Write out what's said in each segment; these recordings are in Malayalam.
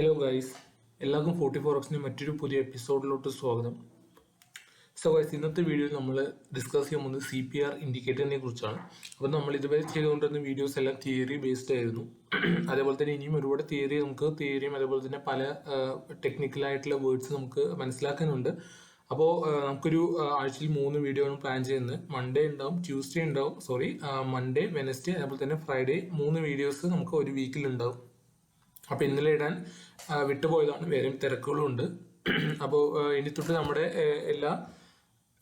ഹലോ ഗൈസ്, എല്ലാവർക്കും 44Xന്റെ മറ്റൊരു പുതിയ എപ്പിസോഡിലോട്ട് സ്വാഗതം. സോ ഗൈസ്, ഇന്നത്തെ വീഡിയോയിൽ നമ്മൾ ഡിസ്കസ് ചെയ്യാൻ പോകുന്നത് CPR ഇൻഡിക്കേറ്ററിനെ കുറിച്ചാണ്. അപ്പോൾ നമ്മൾ ഇതുവരെ ചെയ്തുകൊണ്ടിരുന്ന വീഡിയോസ് എല്ലാം തിയറി ബേസ്ഡ് ആയിരുന്നു. അതേപോലെ തന്നെ ഇനിയും ഒരുപാട് തിയറിയും അതേപോലെ തന്നെ പല ടെക്നിക്കലായിട്ടുള്ള വേർഡ്സ് നമുക്ക് മനസ്സിലാക്കാനുണ്ട്. അപ്പോൾ നമുക്കൊരു ആഴ്ചയിൽ 3 വീഡിയോ ആണ് പ്ലാൻ ചെയ്യുന്നത്. മൺഡേ ഉണ്ടാവും, ട്യൂസ്ഡേ ഉണ്ടാവും, മൺഡേ, വെനസ്ഡേ, അതേപോലെ തന്നെ ഫ്രൈഡേ 3 വീഡിയോസ് നമുക്ക് ഒരു വീക്കിൽ ഉണ്ടാവും. അപ്പോൾ ഇന്നലെ ഇടാൻ വിട്ടുപോയതാണ്, വേറെ തിരക്കുകളും ഉണ്ട്. അപ്പോൾ ഇനി തൊട്ട് നമ്മുടെ എല്ലാ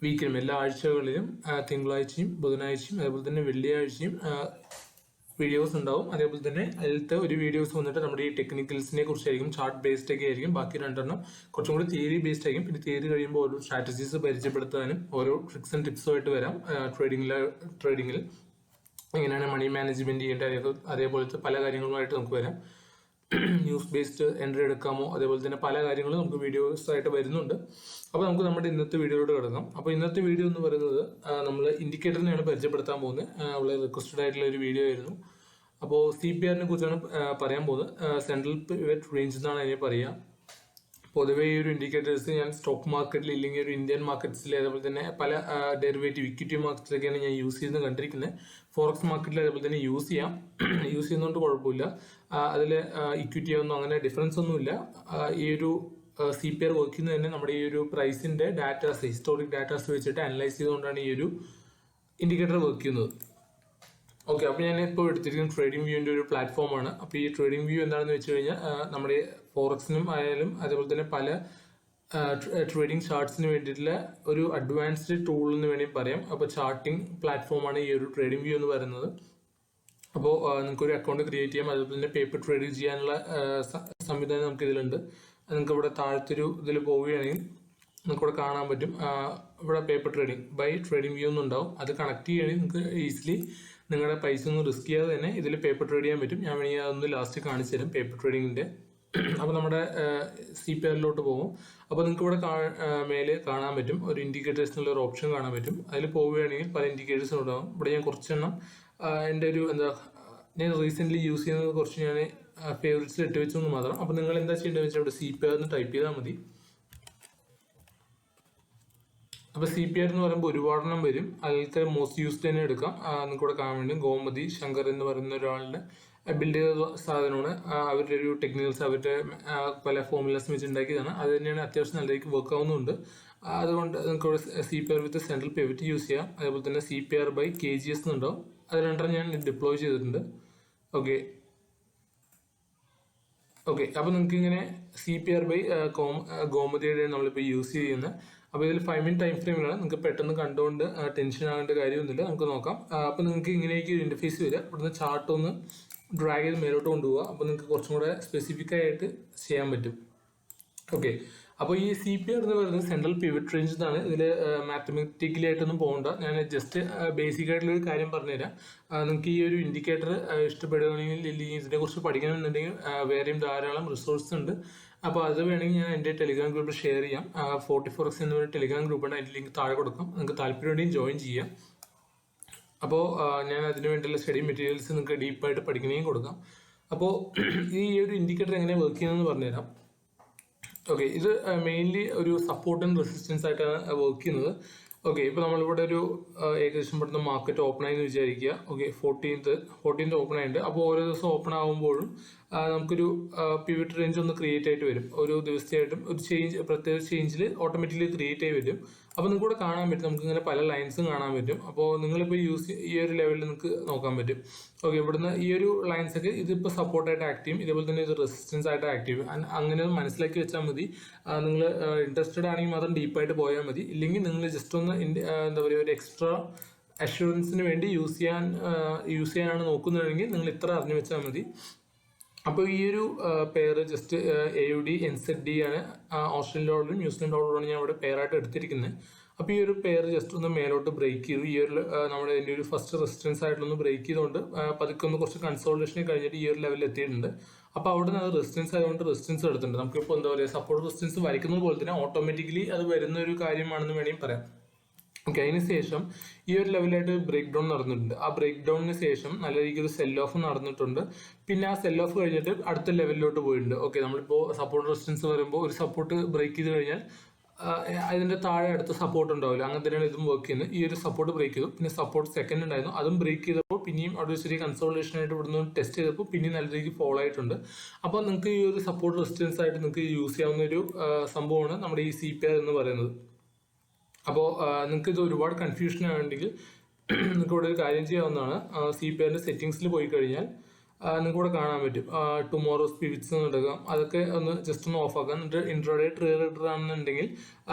വീക്കിലും, എല്ലാ ആഴ്ചകളിലും തിങ്കളാഴ്ചയും ബുധനാഴ്ചയും അതേപോലെ തന്നെ വെള്ളിയാഴ്ചയും വീഡിയോസ് ഉണ്ടാവും. അതേപോലെ തന്നെ അതിലത്തെ ഒരു വീഡിയോസ് വന്നിട്ട് നമ്മുടെ ഈ ടെക്നിക്കൽസിനെ കുറിച്ചായിരിക്കും, ചാർട്ട് ബേസ്ഡ് ഒക്കെ ആയിരിക്കും. ബാക്കി 2 കുറച്ചും കൂടി തിയറി ബേസ്ഡ് ആയിരിക്കും. പിന്നെ തിയറി കഴിയുമ്പോൾ ഓരോ സ്ട്രാറ്റജീസ് പരിചയപ്പെടുത്താനും ഓരോ ട്രിക്സ് ആൻഡ് ടിപ്സും ആയിട്ട് വരാം. ട്രേഡിങ്ങിൽ എങ്ങനെയാണ് മണി മാനേജ്മെന്റ് ചെയ്യേണ്ടത്, അതേപോലത്തെ പല കാര്യങ്ങളുമായിട്ട് നമുക്ക് വരാം. ന്യൂസ് ബേസ്ഡ് എൻട്രി എടുക്കാമോ, അതേപോലെ തന്നെ പല കാര്യങ്ങളും നമുക്ക് വീഡിയോസ് ആയിട്ട് വരുന്നുണ്ട്. അപ്പോൾ നമുക്ക് നമ്മുടെ ഇന്നത്തെ വീഡിയോയിലോട്ട് കിടക്കാം. അപ്പോൾ ഇന്നത്തെ വീഡിയോ എന്ന് പറയുന്നത് നമ്മൾ ഇൻഡിക്കേറ്ററിനെയാണ് പരിചയപ്പെടുത്താൻ പോകുന്നത്. വളരെ റിക്വസ്റ്റഡ് ആയിട്ടുള്ള ഒരു വീഡിയോ ആയിരുന്നു. അപ്പോൾ CPRനെ കുറിച്ചാണ് പറയാൻ പോകുന്നത്. സെൻട്രൽ പിവറ്റ് റേഞ്ച് എന്നാണ് അതിനെ പറയുക. പൊതുവെ ഈ ഒരു ഇൻഡിക്കേറ്റേഴ്സ് ഞാൻ സ്റ്റോക്ക് മാർക്കറ്റിൽ ഇല്ലെങ്കിൽ ഒരു ഇന്ത്യൻ മാർക്കറ്റ്സിൽ, അതേപോലെ തന്നെ പല ഡെറിവേറ്റീവ് ഇക്വിറ്റി മാർക്കറ്റിലൊക്കെയാണ് ഞാൻ യൂസ് ചെയ്യുന്നത് കണ്ടിരിക്കുന്നത്. ഫോറക്സ് മാർക്കറ്റിൽ അതേപോലെ തന്നെ യൂസ് ചെയ്യുന്നതുകൊണ്ട് കുഴപ്പമില്ല. അതിൽ ഇക്വിറ്റി ഒന്നും അങ്ങനെ ഡിഫറൻസ് ഒന്നുമില്ല. ഈ ഒരു CPR വർക്ക് ചെയ്യുന്നത് തന്നെ നമ്മുടെ ഈ ഒരു പ്രൈസിന്റെ ഡാറ്റാസ്, ഹിസ്റ്റോറിക് ഡാറ്റാസ് വെച്ചിട്ട് അനലൈസ് ചെയ്തുകൊണ്ടാണ് ഈ ഒരു ഇൻഡിക്കേറ്റർ വർക്ക് ചെയ്യുന്നത്. ഓക്കെ, അപ്പോൾ ഞാൻ ഇപ്പോൾ എടുത്തിരിക്കുന്ന ട്രേഡിംഗ് വ്യൂവിൻ്റെ ഒരു പ്ലാറ്റ്ഫോമാണ്. അപ്പോൾ ഈ ട്രേഡിംഗ് വ്യൂ എന്താണെന്ന് വെച്ച് കഴിഞ്ഞാൽ നമ്മുടെ ഫോറക്സിനും ആയാലും അതേപോലെ തന്നെ പല ട്രേഡിംഗ് ചാർട്ട്സിന് വേണ്ടിയിട്ടുള്ള ഒരു അഡ്വാൻസ്ഡ് ടൂൾ എന്ന് വേണമെങ്കിൽ പറയാം. അപ്പോൾ ചാർട്ടിംഗ് പ്ലാറ്റ്ഫോമാണ് ഈ ഒരു ട്രേഡിംഗ് വ്യൂ എന്ന് പറയുന്നത്. അപ്പോൾ നിങ്ങൾക്കൊരു അക്കൗണ്ട് ക്രിയേറ്റ് ചെയ്യാം, അതുപോലെ തന്നെ പേപ്പർ ട്രേഡിംഗ് ചെയ്യാനുള്ള സംവിധാനം നമുക്ക് ഇതിലുണ്ട്. നിങ്ങൾക്ക് ഇവിടെ താഴത്തൊരു ഇതിൽ പോവുകയാണെങ്കിൽ നമുക്കിവിടെ കാണാൻ പറ്റും. ഇവിടെ paper trading by trading view എന്നുണ്ടാവും. അത് കണക്ട് ചെയ്യുകയാണെങ്കിൽ നിങ്ങൾക്ക് ഈസിലി നിങ്ങളുടെ പൈസ ഒന്നും റിസ്ക് ചെയ്യാതെ തന്നെ ഇതിൽ പേപ്പർ ട്രേഡ് ചെയ്യാൻ പറ്റും. ഞാൻ വേണമെങ്കിൽ അതൊന്ന് ലാസ്റ്റ് കാണിച്ചു തരാം പേപ്പർ ട്രേഡിങ്ങിൻ്റെ. അപ്പോൾ നമ്മുടെ CPRലോട്ട് പോകും. അപ്പോൾ നിങ്ങൾക്ക് ഇവിടെ മേലെ കാണാൻ പറ്റും ഒരു ഇൻഡിക്കേറ്റേഴ്സ് എന്നുള്ള ഒരു ഓപ്ഷൻ കാണാൻ പറ്റും. അതിൽ പോവുകയാണെങ്കിൽ പല ഇൻഡിക്കേറ്റേഴ്സും ഉണ്ടാകും. ഇവിടെ ഞാൻ കുറച്ചെണ്ണം എൻ്റെ ഒരു ഞാൻ റീസെൻ്റ്ലി യൂസ് ചെയ്യുന്നത് കുറച്ച് ഞാൻ ഫേവറേറ്റ്സിൽ ഇട്ട് വെച്ചെന്ന് മാത്രം. അപ്പോൾ നിങ്ങൾ എന്താ ചെയ്യേണ്ടതെന്ന് വെച്ചാൽ ഇവിടെ CPR എന്ന് ടൈപ്പ് ചെയ്താൽ മതി. അപ്പോൾ CPR എന്ന് പറയുമ്പോൾ ഒരുപാടെണ്ണം വരും. അതിലത്തെ മോസ്റ്റ് യൂസ്ഡ് തന്നെ എടുക്കാം. നിങ്ങൾക്ക് ഇവിടെ കാണാൻ വേണ്ടി ഗോമതി ശങ്കർ എന്ന് പറയുന്ന ഒരാളുടെ ബിൽഡ് ചെയ്ത സാധനമാണ്. അവരുടെ ഒരു ടെക്നിക്കൽസ്, അവരുടെ പല ഫോർമുലാസ് വെച്ച് ഉണ്ടാക്കിയതാണ്. അത് തന്നെയാണ് അത്യാവശ്യം നല്ല രീതിക്ക് വർക്ക് ആവുന്നുണ്ട്. അതുകൊണ്ട് നിങ്ങൾക്ക് ഇവിടെ CPR വിത്ത് സെൻട്രൽ പിവറ്റ് യൂസ് ചെയ്യാം. അതേപോലെ തന്നെ CPR ബൈ KGS എന്നുണ്ടാവും. അത് 2 ഞാൻ ഡിപ്ലോയ് ചെയ്തിട്ടുണ്ട്. ഓക്കെ, അപ്പോൾ നിങ്ങൾക്ക് ഇങ്ങനെ CPR ബൈ ഗോമതിയുടെ നമ്മളിപ്പോൾ യൂസ് ചെയ്യുന്നത്. അപ്പോൾ ഇതിൽ 5 മിനിറ്റ് ടൈം ഫ്രെയിമിലാണ്. നിങ്ങൾക്ക് പെട്ടെന്ന് കണ്ടുകൊണ്ട് ടെൻഷൻ ആകേണ്ട കാര്യമൊന്നുമില്ല. നമുക്ക് നോക്കാം. അപ്പോൾ നിങ്ങൾക്ക് ഇങ്ങനെയൊക്കെ ഒരു ഇൻ്റർഫേസ് വരിക. ഇവിടുന്ന് ചാർട്ട് ഒന്ന് ഡ്രാഗ് ചെയ്ത് മേലോട്ട് കൊണ്ടുപോകുക. അപ്പോൾ നിങ്ങൾക്ക് കുറച്ചും കൂടെ സ്പെസിഫിക് ആയിട്ട് ചെയ്യാൻ പറ്റും. ഓക്കെ, അപ്പോൾ ഈ CPR എന്ന് പറയുന്നത് സെൻട്രൽ പിവറ്റ് റേഞ്ച് എന്നാണ്. ഇതിൽ മാത്തമെറ്റിക്കലി ആയിട്ടൊന്നും പോകണ്ട. ഞാൻ ജസ്റ്റ് ബേസിക് ആയിട്ടുള്ളൊരു കാര്യം പറഞ്ഞുതരാം. നിങ്ങൾക്ക് ഈ ഒരു ഇൻഡിക്കേറ്റർ ഇഷ്ടപ്പെടുകയാണെങ്കിൽ ഇല്ലെങ്കിൽ ഇതിനെക്കുറിച്ച് പഠിക്കണമെന്നുണ്ടെങ്കിൽ വേറെയും ധാരാളം റിസോഴ്സ് ഉണ്ട്. അപ്പോൾ അത് വേണമെങ്കിൽ ഞാൻ എൻ്റെ ടെലിഗ്രാം ഗ്രൂപ്പിൽ ഷെയർ ചെയ്യാം. 44X എന്നൊരു ടെലിഗ്രാം ഗ്രൂപ്പുണ്ട്. അതിൻ്റെ ലിങ്ക് താഴെ കൊടുക്കാം. നിങ്ങൾക്ക് താല്പര്യമുണ്ടെങ്കിൽ ജോയിൻ ചെയ്യാം. അപ്പോൾ ഞാൻ അതിന് വേണ്ടിയുള്ള സ്റ്റഡി മെറ്റീരിയൽസ് നിങ്ങൾക്ക് ഡീപ്പായിട്ട് പഠിക്കണമെങ്കിൽ കൊടുക്കാം. അപ്പോൾ ഈ ഒരു ഇൻഡിക്കേറ്റർ എങ്ങനെ വർക്ക് ചെയ്യുന്നതെന്ന് പറഞ്ഞുതരാം. ഓക്കെ, ഇത് മെയിൻലി ഒരു സപ്പോർട്ട് ആൻഡ് റെസിസ്റ്റൻസ് ആയിട്ടാണ് വർക്ക് ചെയ്യുന്നത്. ഓക്കെ, ഇപ്പോൾ നമ്മളിവിടെ ഒരു ഏകദേശം ഇവിടുന്ന് മാർക്കറ്റ് ഓപ്പൺ ആയെന്ന് വിചാരിക്കുക. ഓക്കെ, 14th ഓപ്പൺ ആയിട്ടുണ്ട്. അപ്പോൾ ഓരോ ദിവസം ഓപ്പൺ ആകുമ്പോഴും നമുക്കൊരു പിവറ്റ് റേഞ്ച് ഒന്ന് ക്രിയേറ്റ് ആയിട്ട് വരും. ഓരോ ദിവസത്തെയായിട്ടും ഒരു പ്രത്യേക ചേഞ്ചിൽ ഓട്ടോമാറ്റിക്കലി ക്രിയേറ്റ് ആയി വരും. അപ്പോൾ നിങ്ങൾക്ക് ഇവിടെ കാണാൻ പറ്റും, നമുക്ക് ഇങ്ങനെ പല ലൈൻസും കാണാൻ പറ്റും. അപ്പോൾ നിങ്ങളിപ്പോൾ ഈ ഒരു ലെവലിൽ നിങ്ങൾക്ക് നോക്കാൻ പറ്റും. ഓക്കെ, ഇവിടുന്ന് ഈ ഒരു ലൈൻസ് ഒക്കെ ഇതിപ്പോൾ സപ്പോർട്ടായിട്ട് ആക്ട് ചെയ്യും, ഇതേപോലെ തന്നെ ഇത് റെസിസ്റ്റൻസ് ആയിട്ട് ആക്ട് ചെയ്യും. അങ്ങനെ മനസ്സിലാക്കി വെച്ചാൽ മതി. നിങ്ങൾ ഇൻട്രസ്റ്റഡ് ആണെങ്കിൽ മാത്രം ഡീപ്പായിട്ട് പോയാൽ മതി. ഇല്ലെങ്കിൽ നിങ്ങൾ ജസ്റ്റ് ഒന്ന് എന്താ പറയുക, ഒരു എക്സ്ട്രാ അഷുറൻസിന് വേണ്ടി യൂസ് ചെയ്യാനാണ് നോക്കുന്നതെങ്കിൽ നിങ്ങൾ ഇത്ര അറിഞ്ഞു വെച്ചാൽ മതി. അപ്പോൾ ഈ ഒരു പെയർ ജസ്റ്റ് AUD NZD ആണ്. ഓസ്ട്രേലിയൻ ഡോളറും ന്യൂസിലൻഡ് ഡോളറുമാണ് ഞാൻ ഇവിടെ പെയറായിട്ട് എടുത്തിരിക്കുന്നത്. അപ്പോൾ ഈ ഒരു പെയർ ജസ്റ്റ് ഒന്ന് മേലോട്ട് ബ്രേക്ക് ചെയ്തു. ഈ ഒരു നമ്മുടെ ഇതിൻ്റെ ഒരു ഫസ്റ്റ് റെസിസ്റ്റൻസ് ആയിട്ടൊന്ന് ബ്രേക്ക് ചെയ്തുകൊണ്ട് പതുക്കെ ഒന്ന് കുറച്ച് കൺസോൾട്ടേഷൻ കഴിഞ്ഞിട്ട് ഈ ഒരു ലെവലിൽ എത്തിയിട്ടുണ്ട്. അപ്പോൾ അവിടെ നിന്ന് അത് റെസിസ്റ്റൻസ് ആയതുകൊണ്ട് റെസിസ്റ്റൻസ് എടുത്തിട്ടുണ്ട്. നമുക്കിപ്പോൾ എന്താ പറയുക, സപ്പോർട്ട് റെസിസ്റ്റൻസ് വരയ്ക്കുന്നത് പോലെ തന്നെ ഓട്ടോമാറ്റിക്കലി അത് വരുന്ന ഒരു കാര്യമാണെന്ന് വേണമെങ്കിൽ പറയാം. ഓക്കെ, അതിനുശേഷം ഈ ഒരു ലെവലായിട്ട് ബ്രേക്ക് ഡൗൺ നടന്നിട്ടുണ്ട്. ആ ബ്രേക്ക് ഡൗണിന് ശേഷം നല്ല രീതിക്ക് ഒരു സെൽ ഓഫ് നടന്നിട്ടുണ്ട്. പിന്നെ ആ സെൽ ഓഫ് കഴിഞ്ഞിട്ട് അടുത്ത ലെവലിലോട്ട് പോയിട്ടുണ്ട്. ഓക്കെ, നമ്മളിപ്പോൾ സപ്പോർട്ട് റെസിസ്റ്റൻസ് വരുമ്പോൾ ഒരു സപ്പോർട്ട് ബ്രേക്ക് ചെയ്ത് കഴിഞ്ഞാൽ അതിന്റെ താഴെ അടുത്ത സപ്പോർട്ട് ഉണ്ടാവില്ല. അങ്ങനെ തന്നെയാണ് ഇതും വർക്ക് ചെയ്യുന്നത്. ഈ ഒരു സപ്പോർട്ട് ബ്രേക്ക് ചെയ്തു, പിന്നെ സപ്പോർട്ട് സെക്കൻഡ് ഉണ്ടായിരുന്നു, അതും ബ്രേക്ക് ചെയ്തപ്പോൾ പിന്നെയും അവിടെ ഒരു ചെറിയ കൺസോൾട്ടേഷൻ ആയിട്ട് ഇവിടുന്ന് ടെസ്റ്റ് ചെയ്തപ്പോൾ പിന്നെയും നല്ല രീതിക്ക് ഫോളോ ആയിട്ടുണ്ട്. അപ്പോൾ നിങ്ങൾക്ക് ഈ ഒരു സപ്പോർട്ട് റെസിസ്റ്റൻസ് ആയിട്ട് നിങ്ങൾക്ക് യൂസ് ചെയ്യാവുന്ന ഒരു സംഭവമാണ് നമ്മുടെ ഈ CPR എന്ന് പറയുന്നത്. അപ്പോൾ നിങ്ങൾക്ക് ഇത് ഒരുപാട് കൺഫ്യൂഷൻ ആണെങ്കിൽ നിങ്ങൾക്ക് ഇവിടെ ഒരു കാര്യം ചെയ്യാവുന്നതാണ്. CPRന്റെ സെറ്റിംഗ്സിൽ പോയി കഴിഞ്ഞാൽ നിങ്ങൾക്ക് ഇവിടെ കാണാൻ പറ്റും ടുമോറോസ് പിവിറ്റ്സ് എന്നെടുക്കാം. അതൊക്കെ ഒന്ന് ജസ്റ്റ് ഒന്ന് ഓഫ് ആക്കാം. എന്നിട്ട് ഇൻട്രാഡേ ട്രേഡർ ആണെന്നുണ്ടെങ്കിൽ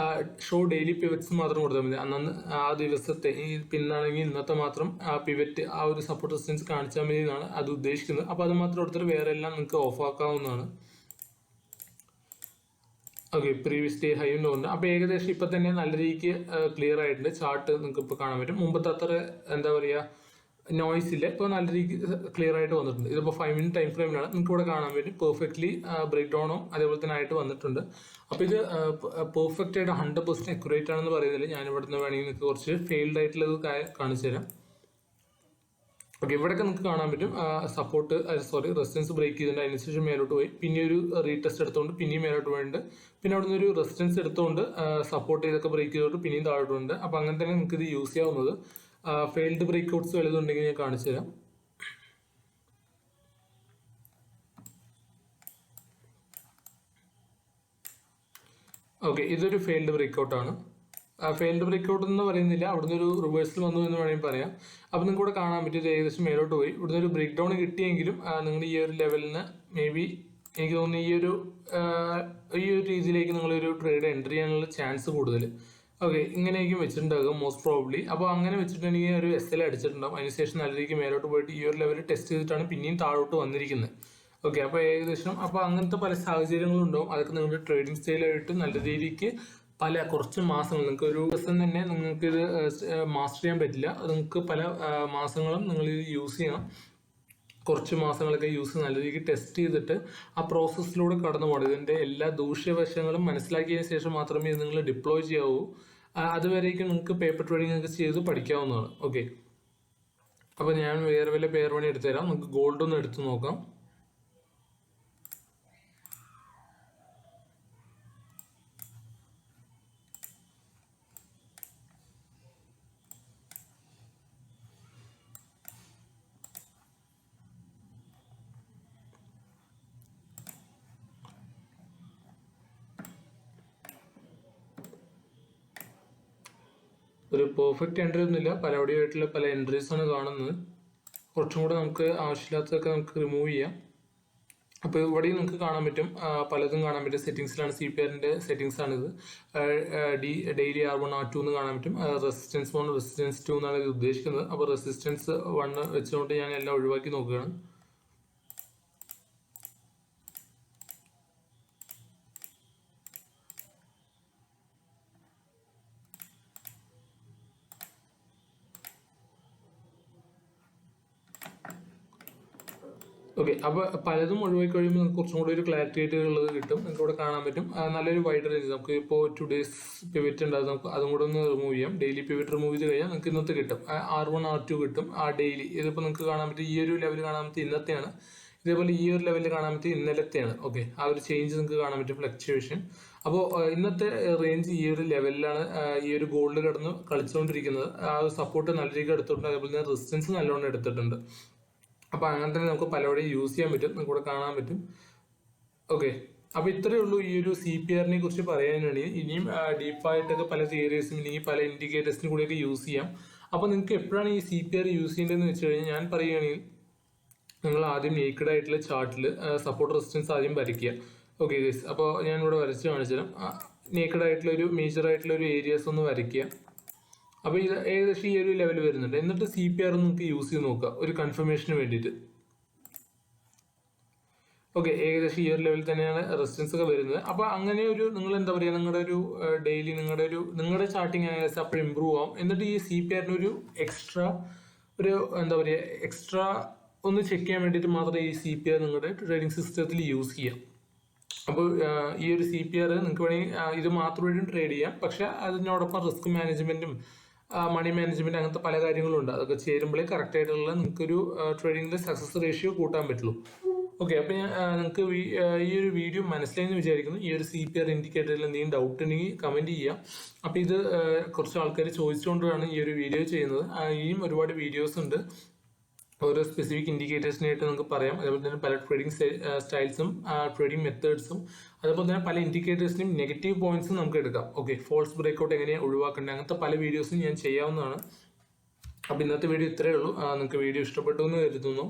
ഷോ ഡെയിലി പിവറ്റ്സ് മാത്രം കൊടുത്താൽ മതി. അന്ന് ആ ദിവസത്തെ പിന്നാണെങ്കിൽ ഇന്നത്തെ മാത്രം പിവറ്റ് ആ ഒരു സപ്പോർട്ട് റെസിസ്റ്റൻസ് കാണിച്ചാൽ മതി എന്നാണ് അത് ഉദ്ദേശിക്കുന്നത്. അപ്പോൾ അത് മാത്രം എടുത്തിട്ട് വേറെ എല്ലാം നിങ്ങൾക്ക് ഓഫ് ആക്കാവുന്നതാണ്. ഓക്കെ, പ്രീവിയസ് ഡേ ഹൈ ഉണ്ട്. അപ്പോൾ ഏകദേശം ഇപ്പം തന്നെ നല്ല രീതിക്ക് ക്ലിയർ ആയിട്ടുണ്ട്. ചാർട്ട് നിങ്ങൾക്ക് ഇപ്പോൾ കാണാൻ പറ്റും. മുമ്പത്തെ അത്ര എന്താ പറയുക നോയ്സ് ഇല്ല, ഇപ്പോൾ നല്ല രീതിക്ക് ക്ലിയർ ആയിട്ട് വന്നിട്ടുണ്ട്. ഇതിപ്പോൾ 5 മിനിറ്റ് ടൈം ഫ്രെയിമിലാണ് നിങ്ങൾക്ക് ഇവിടെ കാണാൻ പറ്റും. പെർഫെക്റ്റ്ലി ബ്രേക്ക് ഡൗണും അതേപോലെ തന്നെ ആയിട്ട് വന്നിട്ടുണ്ട്. അപ്പോൾ ഇത് പെർഫെക്റ്റ് ആയിട്ട് 100% അക്യുറേറ്റ് ആണെന്ന് പറയുന്നില്ല. ഞാൻ ഇവിടെ നിന്ന് വേണമെങ്കിൽ നിങ്ങൾക്ക് കുറച്ച് ഫെയിൽഡ് ആയിട്ടുള്ളത് കാണിച്ചു തരാം. ഓക്കെ, ഇവിടെയൊക്കെ നിങ്ങൾക്ക് കാണാൻ പറ്റും റെസിസ്റ്റൻസ് ബ്രേക്ക് ചെയ്തിട്ടുണ്ട്. അതിനുശേഷം മേലോട്ട് പോയി, പിന്നെ ഒരു റീടെസ്റ്റ് എടുത്തുകൊണ്ട് പിന്നെയും മേലോട്ട് പോയിട്ടുണ്ട്. പിന്നെ അവിടെ നിന്ന് ഒരു റെസിസ്റ്റൻസ് എടുത്തുകൊണ്ട് സപ്പോർട്ട് ചെയ്തൊക്കെ ബ്രേക്ക് ചെയ്തോട്ട് പിന്നെയും താഴോട്ടുണ്ട്. അപ്പോൾ അങ്ങനെ തന്നെ നിങ്ങൾക്ക് ഇത് യൂസ് ചെയ്യാവുന്നത്. ഫെയിൽഡ് ബ്രേക്ക് ഔട്ട്സ് വലുതുണ്ടെങ്കിൽ ഞാൻ കാണിച്ചു തരാം. ഓക്കെ, ഇതൊരു ഫെയിൽഡ് ബ്രേക്ക് ഔട്ടാണ്. ഫെയിൽഡ് ബ്രേക്ക് ഔട്ട് എന്ന് പറയുന്നില്ല, അവിടുന്ന് ഒരു റിവേഴ്സൽ വന്നു എന്ന് വേണമെങ്കിൽ പറയാം. അപ്പോൾ നിങ്ങൾക്ക് ഇവിടെ കാണാൻ പറ്റും ഇത് ഏകദേശം മേലോട്ട് പോയി. ഇവിടുന്ന് ഒരു ബ്രേക്ക് ഡൗൺ കിട്ടിയെങ്കിലും നിങ്ങൾ ഈ ഒരു ലെവലിന് മേ ബി എനിക്ക് തോന്നുന്നു ഈ ഒരു രീതിയിലേക്ക് നിങ്ങളൊരു ട്രേഡ് എൻട്രി ചെയ്യാനുള്ള ചാൻസ് കൂടുതൽ. ഓക്കെ, ഇങ്ങനെയായിരിക്കും വെച്ചിട്ടുണ്ടാകുക മോസ്റ്റ് പ്രോബ്ലി. അപ്പോൾ അങ്ങനെ വെച്ചിട്ടുണ്ടെങ്കിൽ ഒരു SL അടിച്ചിട്ടുണ്ടാകും. അതിനുശേഷം നല്ല രീതിക്ക് മേലോട്ട് പോയിട്ട് ഈ ഒരു ലെവൽ ടെസ്റ്റ് ചെയ്തിട്ടാണ് പിന്നെയും താഴോട്ട് വന്നിരിക്കുന്നത്. ഓക്കെ, അപ്പോൾ ഏകദേശം അപ്പോൾ അങ്ങനത്തെ പല സാഹചര്യങ്ങളും ഉണ്ടാവും. അതൊക്കെ നിങ്ങളുടെ ട്രേഡിംഗ് സ്റ്റൈലായിട്ട് നല്ല രീതിക്ക് കുറച്ച് മാസങ്ങൾ നിങ്ങൾക്ക് ഒരു ദിവസം തന്നെ നിങ്ങൾക്ക് ഇത് മാസ്റ്റർ ചെയ്യാൻ പറ്റില്ല. നിങ്ങൾക്ക് പല മാസങ്ങളും നിങ്ങൾ ഇത് യൂസ് ചെയ്യണം. കുറച്ച് മാസങ്ങളൊക്കെ നല്ല രീതിക്ക് ടെസ്റ്റ് ചെയ്തിട്ട് ആ പ്രോസസ്സിലൂടെ കടന്നു പോകണം. ഇതിൻ്റെ എല്ലാ ദൂഷ്യവശങ്ങളും മനസ്സിലാക്കിയതിന് ശേഷം മാത്രമേ ഇത് നിങ്ങൾ ഡിപ്ലോയ് ചെയ്യാവൂ. അതുവരേക്കും നിങ്ങൾക്ക് പേപ്പർ ട്രേഡിംഗ് ഒക്കെ ചെയ്ത് പഠിക്കാവുന്നതാണ്. ഓക്കെ, അപ്പോൾ ഞാൻ വേറെ വല്ല പേർ പണി എടുത്തു തരാം. നമുക്ക് ഗോൾഡ് ഒന്ന് എടുത്തു നോക്കാം. ഒരു പെർഫെക്റ്റ് എൻട്രി ഒന്നുമില്ല, പലവടിയായിട്ടുള്ള പല എൻട്രീസ് ആണ് കാണുന്നത്. കുറച്ചും കൂടെ നമുക്ക് ആവശ്യമില്ലാത്തതൊക്കെ നമുക്ക് റിമൂവ് ചെയ്യാം. അപ്പോൾ ഇവിടെ നിങ്ങൾക്ക് കാണാൻ പറ്റും, പലതും കാണാൻ പറ്റും. സെറ്റിംഗ്സിലാണ് CPRന്റെ സെറ്റിംഗ്സ് ആണിത്. ഡെയിലി R1 R2 എന്ന് കാണാൻ പറ്റും. റെസിസ്റ്റൻസ് 1 റെസിസ്റ്റൻസ് 2 എന്നാണ് ഇത് ഉദ്ദേശിക്കുന്നത്. അപ്പോൾ റെസിസ്റ്റൻസ് 1 വെച്ചുകൊണ്ട് ഞാൻ എല്ലാം ഒഴിവാക്കി നോക്കുകയാണ്. ഓക്കെ, അപ്പോൾ പലതും ഒഴിവാക്കി കഴിയുമ്പോൾ നമുക്ക് കുറച്ചും കൂടി ഒരു ക്ലാരിറ്റി ആയിട്ട് ഉള്ളത് കിട്ടും. നിങ്ങൾക്ക് ഇവിടെ കാണാൻ പറ്റും നല്ലൊരു വൈഡ് റേഞ്ച്. നമുക്ക് ഇപ്പോൾ 2 ഡേയ്സ് പിവറ്റ് ഉണ്ടാകും. നമുക്ക് അതും കൂടെ ഒന്ന് റിമൂവ് ചെയ്യാം. ഡെയിലി പിവറ്റ് റിമൂവ് ചെയ്ത് കഴിഞ്ഞാൽ നിങ്ങൾക്ക് ഇന്നത്തെ കിട്ടും. R1 R2 കിട്ടും. ഡെയിലി ഇതിപ്പോൾ നിങ്ങൾക്ക് കാണാൻ പറ്റും. ഈ ഒരു ലെവൽ കാണാൻ പറ്റും ഇന്നത്തെയാണ്. ഇതേപോലെ ഈ ഒരു ലെവലിൽ കാണാൻ പറ്റും ഇന്നലത്തെയാണ്. ഓക്കെ, ആ ഒരു ചേഞ്ച് നിങ്ങൾക്ക് കാണാൻ പറ്റും, ഫ്ലക്ച്വേഷൻ. അപ്പോൾ ഇന്നത്തെ റേഞ്ച് ഈ ഒരു ലെവലിലാണ് ഈ ഒരു ഗോൾഡ് കിടന്ന് കളിച്ചുകൊണ്ടിരിക്കുന്നത്. ആ ഒരു സപ്പോർട്ട് നല്ല രീതിക്ക് എടുത്തിട്ടുണ്ട്. അതേപോലെ തന്നെ റെസിസ്റ്റൻസ് നല്ലോണം എടുത്തിട്ടുണ്ട്. അപ്പോൾ അങ്ങനെ തന്നെ നമുക്ക് പലവഴിയും യൂസ് ചെയ്യാൻ പറ്റും. നിങ്ങൾക്ക് ഇവിടെ കാണാൻ പറ്റും. ഓക്കെ, അപ്പോൾ ഇത്രയേ ഉള്ളൂ ഈ ഒരു CPRനെ കുറിച്ച് പറയാനാണെങ്കിൽ. ഇനിയും ഡീപ്പായിട്ടൊക്കെ പല തിയറീസും ഇല്ലെങ്കിൽ പല ഇൻഡിക്കേറ്റേഴ്സിനും കൂടിയൊക്കെ യൂസ് ചെയ്യാം. അപ്പോൾ നിങ്ങൾക്ക് എപ്പോഴാണ് ഈ CPR യൂസ് ചെയ്യേണ്ടതെന്ന് വെച്ച് കഴിഞ്ഞാൽ ഞാൻ പറയുകയാണെങ്കിൽ നിങ്ങൾ ആദ്യം നേക്കഡ് ആയിട്ടുള്ള ചാർട്ടിൽ സപ്പോർട്ട് റെസിസ്റ്റൻസ് ആദ്യം വരയ്ക്കുക. ഓക്കെ ഗൈസ്, അപ്പോൾ ഞാൻ ഇവിടെ വരച്ച് കാണിച്ചു തരാം. നേക്കഡ് ആയിട്ടുള്ള ഒരു മേജർ ആയിട്ടുള്ള ഒരു ഏരിയാസ് ഒന്ന് വരയ്ക്കുക. അപ്പോൾ ഇത് ഏകദേശം ഈ ഒരു ലെവൽ വരുന്നുണ്ട്. എന്നിട്ട് CPR നിങ്ങൾക്ക് യൂസ് ചെയ്ത് നോക്കുക ഒരു കൺഫർമേഷന് വേണ്ടിയിട്ട്. ഓക്കെ, ഏകദേശം ഈ ഒരു ലെവലിൽ തന്നെയാണ് റെസിസ്റ്റൻസ് ഒക്കെ വരുന്നത്. അപ്പോൾ അങ്ങനെ ഒരു നിങ്ങൾ എന്താ പറയുക, നിങ്ങളുടെ ഒരു ഡെയിലി നിങ്ങളുടെ ചാർട്ടിങ് അനാലിസിസ് അപ്പോൾ ഇമ്പ്രൂവ് ആവും. എന്നിട്ട് ഈ CPRന് ഒരു എക്സ്ട്രാ ഒന്ന് ചെക്ക് ചെയ്യാൻ വേണ്ടിയിട്ട് മാത്രമേ ഈ CPR നിങ്ങളുടെ ട്രേഡിംഗ് സിസ്റ്റത്തിൽ യൂസ് ചെയ്യാം. അപ്പോൾ ഈ ഒരു CPR നിങ്ങൾക്ക് വേണമെങ്കിൽ ഇത് മാത്രമായിട്ടും ട്രേഡ് ചെയ്യാം. പക്ഷെ അതിനോടൊപ്പം റിസ്ക് മാനേജ്മെന്റും മണി മാനേജ്മെന്റ് അങ്ങനത്തെ പല കാര്യങ്ങളും ഉണ്ട്. അതൊക്കെ ചേരുമ്പോഴേ കറക്റ്റ് ആയിട്ടുള്ള നിങ്ങൾക്കൊരു ട്രേഡിംഗിലെ സക്സസ് റേഷ്യോ കൂട്ടാൻ പറ്റുള്ളൂ. ഓക്കെ, അപ്പൊ നിങ്ങൾക്ക് ഈ ഒരു വീഡിയോ മനസ്സിലായെന്ന് വിചാരിക്കുന്നു. ഈ ഒരു CPR ഇൻഡിക്കേറ്ററിൽ എന്തെങ്കിലും ഡൗട്ട് ഉണ്ടെങ്കിൽ കമന്റ് ചെയ്യാം. അപ്പൊ ഇത് കുറച്ച് ആൾക്കാർ ചോദിച്ചുകൊണ്ടാണ് ഈ ഒരു വീഡിയോ ചെയ്യുന്നത്. ഇനിയും ഒരുപാട് വീഡിയോസ് ഉണ്ട് ഓരോ സ്പെസിഫിക് ഇൻഡിക്കേറ്റേഴ്സിനായിട്ട് നമുക്ക് പറയാം. അതേപോലെ തന്നെ പല ട്രേഡിംഗ് സ്റ്റൈൽസും ട്രേഡിംഗ് മെത്തേഡ്സും അതേപോലെ തന്നെ പല ഇൻഡിക്കേറ്റേഴ്സിനും നെഗറ്റീവ് പോയിന്റ്സും നമുക്ക് എടുക്കാം. ഓക്കെ, ഫോൾസ് ബ്രേക്ക്ഔട്ട് എങ്ങനെയാണ് ഒഴിവാക്കേണ്ടത്, അങ്ങനത്തെ പല വീഡിയോസും ഞാൻ ചെയ്യാവുന്നതാണ്. അപ്പോൾ ഇന്നത്തെ വീഡിയോ ഇത്രയേ ഉള്ളൂ. നിങ്ങൾക്ക് വീഡിയോ ഇഷ്ടപ്പെട്ടു എന്ന് കരുതുന്നു.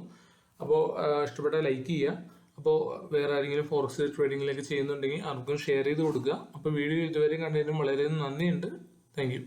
അപ്പോൾ ഇഷ്ടപ്പെട്ടാൽ ലൈക്ക് ചെയ്യുക. അപ്പോൾ വേറെ ആരെങ്കിലും ഫോറക്സ് ട്രേഡിങ്ങിലേക്ക് ചെയ്യുന്നുണ്ടെങ്കിൽ ആർക്കും ഷെയർ ചെയ്ത് കൊടുക്കുക. അപ്പോൾ വീഡിയോ ഇതുവരെ കണ്ടതിനും വളരെ നന്ദിയുണ്ട്. Thank you.